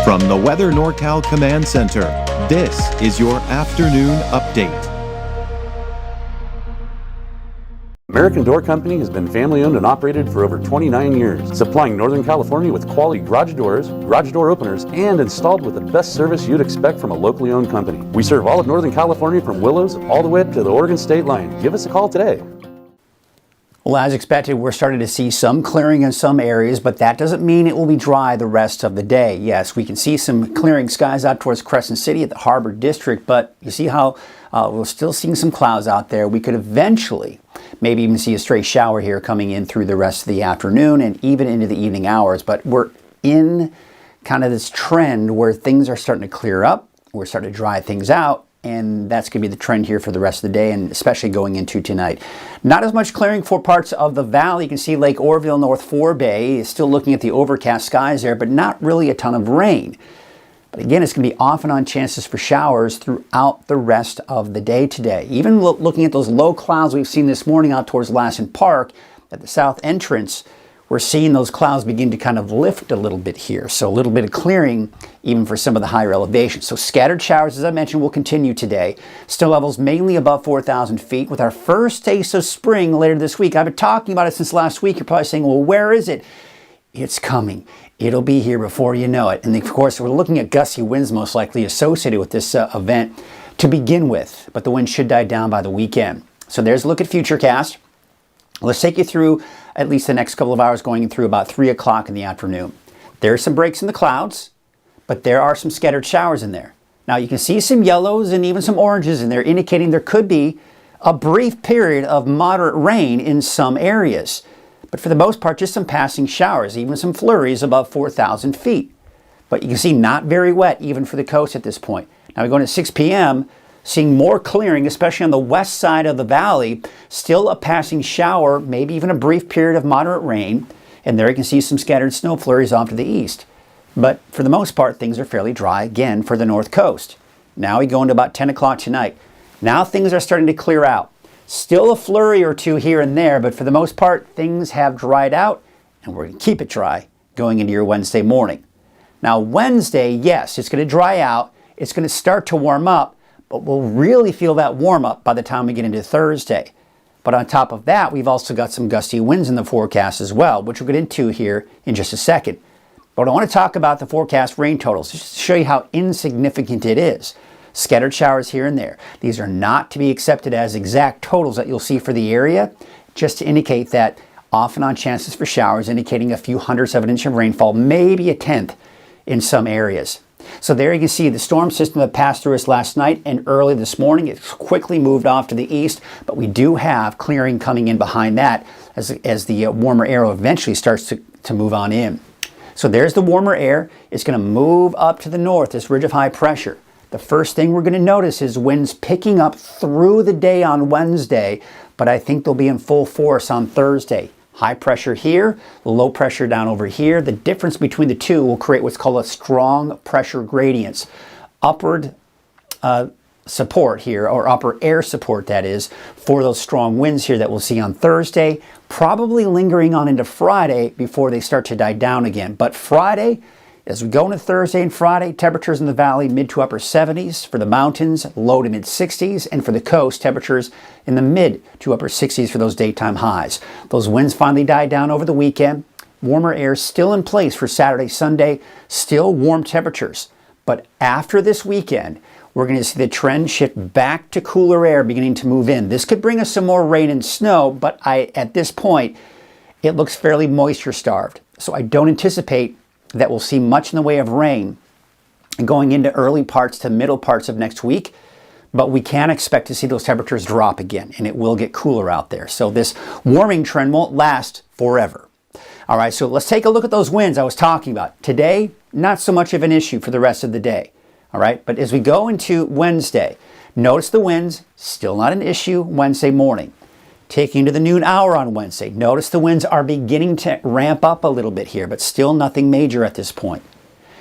From the Weather NorCal Command Center, this is your afternoon update. American Door Company has been family-owned and operated for over 29 years, supplying Northern California with quality garage doors, garage door openers, and installed with the best service you'd expect from a locally owned company. We serve all of Northern California from Willows all the way up to the Oregon state line. Give us a call today. Well, as expected, we're starting to see some clearing in some areas, but that doesn't mean it will be dry the rest of the day. Yes, we can see some clearing skies out towards Crescent City at the Harbor District, but you see how we're still seeing some clouds out there. We could eventually maybe even see a stray shower here coming in through the rest of the afternoon and even into the evening hours, but we're in kind of this trend where things are starting to clear up. We're starting to dry things out. And that's going to be the trend here for the rest of the day, and especially going into tonight. Not as much clearing for parts of the valley. You can see Lake Oroville, North Forebay is still looking at the overcast skies there, but not really a ton of rain. But again, it's going to be off and on chances for showers throughout the rest of the day today. Even looking at those low clouds we've seen this morning out towards Lassen Park at the south entrance, we're seeing those clouds begin to kind of lift a little bit here. So a little bit of clearing even for some of the higher elevations. So scattered showers, as I mentioned, will continue today. Still levels mainly above 4,000 feet with our first taste of spring later this week. I've been talking about it since last week. You're probably saying, well, where is it? It's coming. It'll be here before you know it. And of course, we're looking at gusty winds most likely associated with this event to begin with. But the wind should die down by the weekend. So there's a look at Futurecast. Let's take you through at least the next couple of hours going through about 3 o'clock in the afternoon. There are some breaks in the clouds, but there are some scattered showers in there. Now you can see some yellows and even some oranges in there, indicating there could be a brief period of moderate rain in some areas. But for the most part, just some passing showers, even some flurries above 4,000 feet. But you can see not very wet even for the coast at this point. Now we're going at 6 p.m., seeing more clearing, especially on the west side of the valley. Still a passing shower, maybe even a brief period of moderate rain. And there you can see some scattered snow flurries off to the east. But for the most part, things are fairly dry again for the north coast. Now we go into about 10 o'clock tonight. Now things are starting to clear out. Still a flurry or two here and there, but for the most part, things have dried out, and we're going to keep it dry going into your Wednesday morning. Now Wednesday, yes, it's going to dry out. It's going to start to warm up. But we'll really feel that warm up by the time we get into Thursday. But on top of that, we've also got some gusty winds in the forecast as well, which we'll get into here in just a second. But I want to talk about the forecast rain totals, just to show you how insignificant it is. Scattered showers here and there. These are not to be accepted as exact totals that you'll see for the area, just to indicate that off and on chances for showers, indicating a few hundredths of an inch of rainfall, maybe a tenth in some areas. So there you can see the storm system that passed through us last night and early this morning. It's quickly moved off to the east, but we do have clearing coming in behind that as the warmer air eventually starts to move on in. So there's the warmer air. It's going to move up to the north, this ridge of high pressure. The first thing we're going to notice is winds picking up through the day on Wednesday, but I think they'll be in full force on Thursday. High pressure here, low pressure down over here. The difference between the two will create what's called a strong pressure gradients. Upward support here, or upper air support that is, for those strong winds here that we'll see on Thursday, probably lingering on into Friday before they start to die down again. But Friday, as we go into Thursday and Friday, temperatures in the valley mid to upper 70s, for the mountains low to mid 60s, and for the coast temperatures in the mid to upper 60s for those daytime highs. Those winds finally died down over the weekend. Warmer air still in place for Saturday, Sunday, still warm temperatures. But after this weekend, we're going to see the trend shift back to cooler air beginning to move in. This could bring us some more rain and snow, but at this point, it looks fairly moisture starved. So I don't anticipate that we'll see much in the way of rain going into early parts to middle parts of next week, but we can expect to see those temperatures drop again, and it will get cooler out there. So this warming trend won't last forever. All right, so let's take a look at those winds I was talking about. Today, not so much of an issue for the rest of the day. All right, but as we go into Wednesday, notice the winds, still not an issue Wednesday morning. Taking into the noon hour on Wednesday, notice the winds are beginning to ramp up a little bit here, but still nothing major at this point.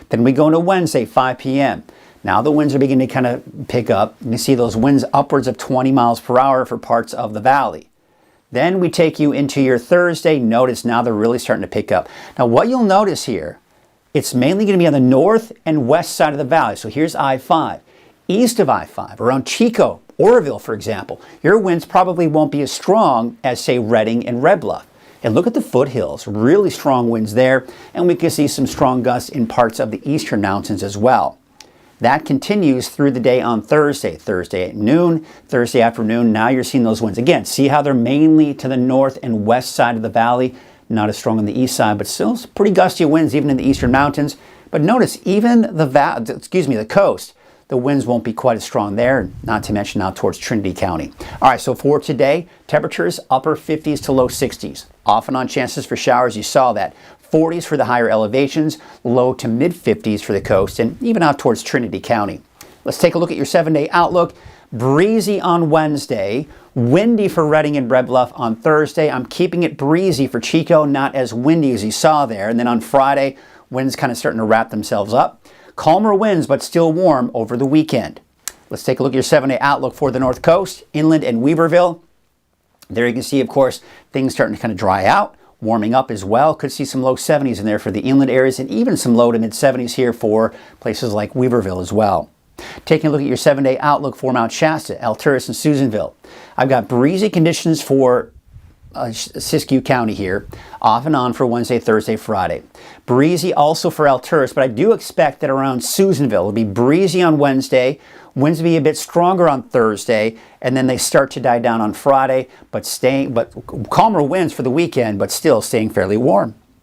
Then we go into Wednesday, 5 p.m. Now the winds are beginning to kind of pick up. You can see those winds upwards of 20 miles per hour for parts of the valley. Then we take you into your Thursday. Notice now they're really starting to pick up. Now what you'll notice here It's mainly going to be on the north and west side of the valley. So here's I-5. East of I-5, around Chico, Oroville, for example, your winds probably won't be as strong as, say, Redding and Red Bluff. And look at the foothills, really strong winds there, and we can see some strong gusts in parts of the eastern mountains as well. That continues through the day on Thursday. Thursday at noon, Thursday afternoon, now you're seeing those winds. Again, see how they're mainly to the north and west side of the valley, not as strong on the east side, but still pretty gusty winds even in the eastern mountains. But notice, even the coast, the winds won't be quite as strong there, not to mention out towards Trinity County. All right, so for today, temperatures upper 50s to low 60s. Off and on chances for showers, you saw that. 40s for the higher elevations, low to mid 50s for the coast, and even out towards Trinity County. Let's take a look at your 7-day outlook. Breezy on Wednesday, windy for Redding and Red Bluff on Thursday. I'm keeping it breezy for Chico, not as windy as you saw there. And then on Friday, winds kind of starting to wrap themselves up. Calmer winds, but still warm over the weekend. Let's take a look at your 7-day outlook for the North Coast, Inland and Weaverville. There you can see, of course, things starting to kind of dry out, warming up as well. Could see some low 70s in there for the inland areas and even some low to mid 70s here for places like Weaverville as well. Taking a look at your 7-day outlook for Mount Shasta, Alturas, and Susanville. I've got breezy conditions for Siskiyou County here, off and on for Wednesday, Thursday, Friday. Breezy also for Alturas, but I do expect that around Susanville it'll be breezy on Wednesday, winds will be a bit stronger on Thursday, and then they start to die down on Friday, but calmer winds for the weekend, but still staying fairly warm.